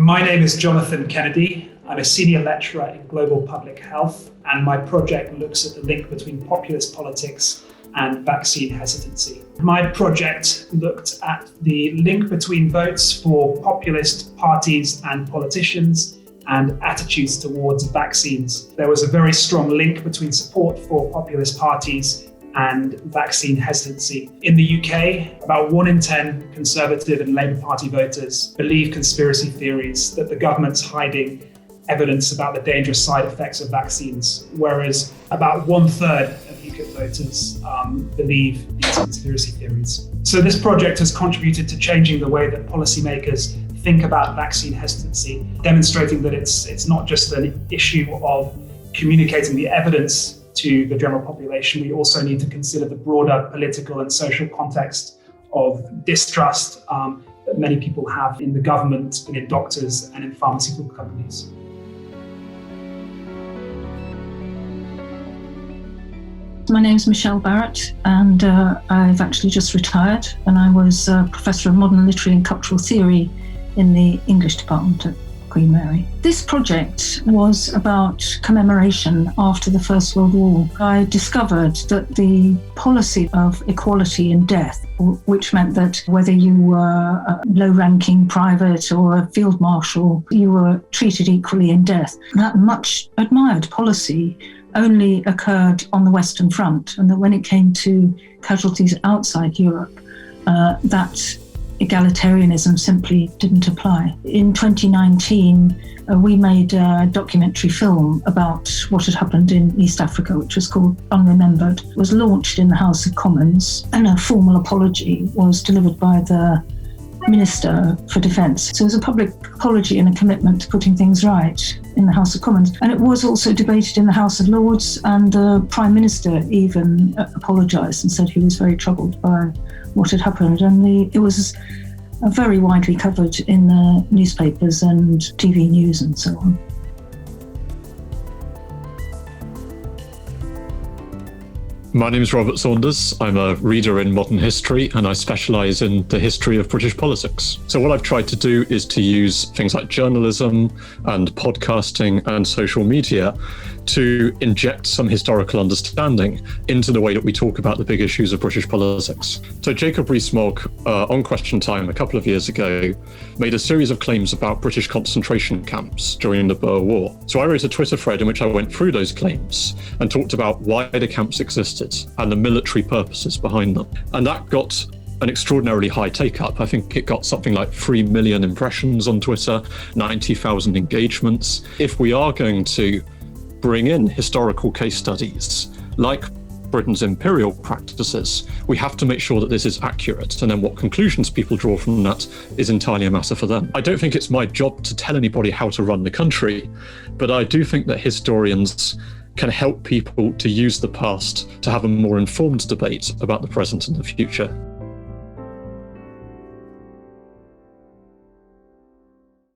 My name is Jonathan Kennedy. I'm a senior lecturer in global public health, and my project looks at the link between populist politics and vaccine hesitancy. My project looked at the link between votes for populist parties and politicians and attitudes towards vaccines. There was a very strong link between support for populist parties and vaccine hesitancy. In the UK, about 1 in 10 Conservative and Labour Party voters believe conspiracy theories that the government's hiding evidence about the dangerous side effects of vaccines, whereas about 1/3 of UKIP voters believe these conspiracy theories. So this project has contributed to changing the way that policymakers think about vaccine hesitancy, demonstrating that it's not just an issue of communicating the evidence to the general population. We also need to consider the broader political and social context of distrust that many people have in the government, and in doctors, and in pharmaceutical companies. My name's Michelle Barrett, and I've actually just retired, and I was a Professor of Modern Literary and Cultural Theory in the English department at Queen Mary. This project was about commemoration after the First World War. I discovered that the policy of equality in death, which meant that whether you were a low-ranking private or a field marshal, you were treated equally in death. That much admired policy only occurred on the Western Front, and that when it came to casualties outside Europe, that egalitarianism simply didn't apply. In 2019, we made a documentary film about what had happened in East Africa, which was called Unremembered. It was launched in the House of Commons, and a formal apology was delivered by the Minister for Defence. So it was a public apology and a commitment to putting things right in the House of Commons. And it was also debated in the House of Lords, and the Prime Minister even apologised and said he was very troubled by what had happened. And it was very widely covered in the newspapers and TV news and so on. My name is Robert Saunders. I'm a reader in modern history, and I specialise in the history of British politics. So what I've tried to do is to use things like journalism and podcasting and social media to inject some historical understanding into the way that we talk about the big issues of British politics. So Jacob Rees-Mogg, on Question Time a couple of years ago, made a series of claims about British concentration camps during the Boer War. So I wrote a Twitter thread in which I went through those claims and talked about why the camps existed and the military purposes behind them. And that got an extraordinarily high take-up. I think it got something like 3 million impressions on Twitter, 90,000 engagements. If we are going to bring in historical case studies like Britain's imperial practices, we have to make sure that this is accurate, and then what conclusions people draw from that is entirely a matter for them. I don't think it's my job to tell anybody how to run the country, but I do think that historians can help people to use the past to have a more informed debate about the present and the future.